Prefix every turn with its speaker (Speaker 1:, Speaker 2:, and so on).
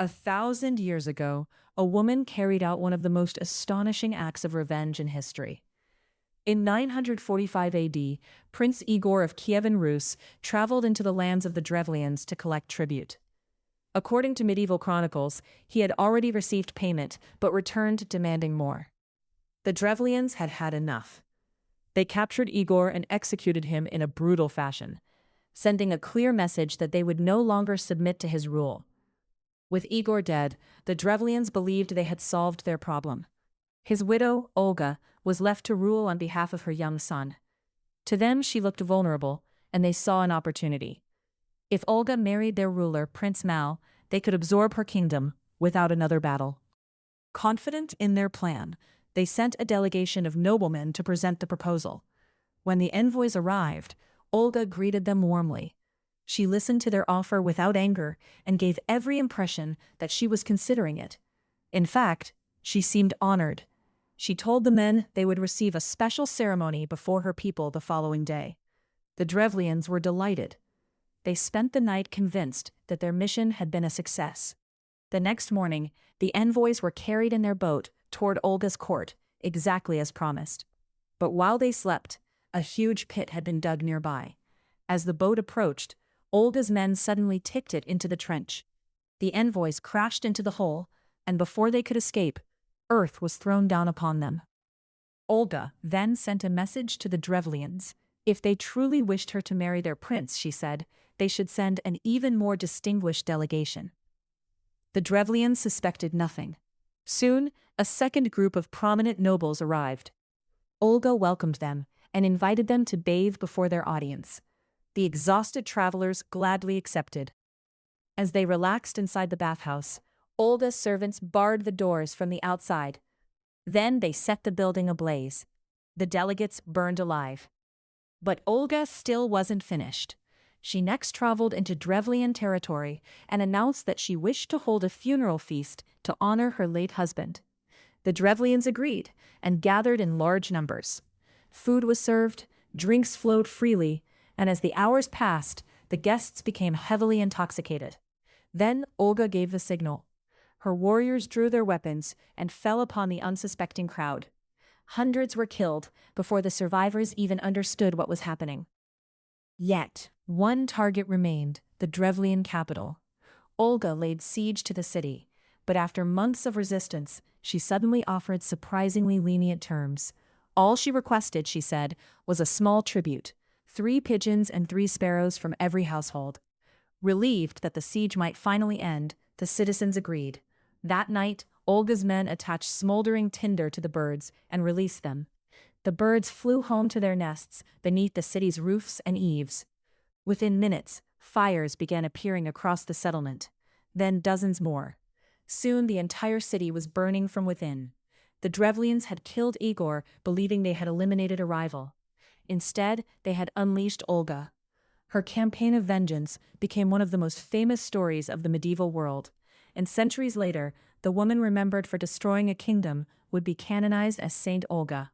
Speaker 1: 1,000 years ago, a woman carried out one of the most astonishing acts of revenge in history. In 945 AD, Prince Igor of Kievan Rus traveled into the lands of the Drevlians to collect tribute. According to medieval chronicles, he had already received payment but returned demanding more. The Drevlians had had enough. They captured Igor and executed him in a brutal fashion, sending a clear message that they would no longer submit to his rule. With Igor dead, the Drevlians believed they had solved their problem. His widow, Olga, was left to rule on behalf of her young son. To them, she looked vulnerable, and they saw an opportunity. If Olga married their ruler, Prince Mal, they could absorb her kingdom without another battle. Confident in their plan, they sent a delegation of noblemen to present the proposal. When the envoys arrived, Olga greeted them warmly. She listened to their offer without anger and gave every impression that she was considering it. In fact, she seemed honored. She told the men they would receive a special ceremony before her people the following day. The Drevlians were delighted. They spent the night convinced that their mission had been a success. The next morning, the envoys were carried in their boat toward Olga's court, exactly as promised. But while they slept, a huge pit had been dug nearby. As the boat approached, Olga's men suddenly tipped it into the trench. The envoys crashed into the hole, and before they could escape, earth was thrown down upon them. Olga then sent a message to the Drevlians. If they truly wished her to marry their prince, she said, they should send an even more distinguished delegation. The Drevlians suspected nothing. Soon, a second group of prominent nobles arrived. Olga welcomed them and invited them to bathe before their audience. The exhausted travelers gladly accepted. As they relaxed inside the bathhouse, Olga's servants barred the doors from the outside. Then they set the building ablaze. The delegates burned alive. But Olga still wasn't finished. She next traveled into Drevlian territory and announced that she wished to hold a funeral feast to honor her late husband. The Drevlians agreed and gathered in large numbers. Food was served, drinks flowed freely, and as the hours passed, the guests became heavily intoxicated. Then Olga gave the signal. Her warriors drew their weapons and fell upon the unsuspecting crowd. Hundreds were killed before the survivors even understood what was happening. Yet, one target remained, the Drevlian capital. Olga laid siege to the city, but after months of resistance, she suddenly offered surprisingly lenient terms. All she requested, she said, was a small tribute, 3 pigeons and 3 sparrows from every household. Relieved that the siege might finally end, the citizens agreed. That night, Olga's men attached smoldering tinder to the birds and released them. The birds flew home to their nests beneath the city's roofs and eaves. Within minutes, fires began appearing across the settlement. Then dozens more. Soon the entire city was burning from within. The Drevlians had killed Igor, believing they had eliminated a rival. Instead, they had unleashed Olga. Her campaign of vengeance became one of the most famous stories of the medieval world, and centuries later, the woman remembered for destroying a kingdom would be canonized as Saint Olga.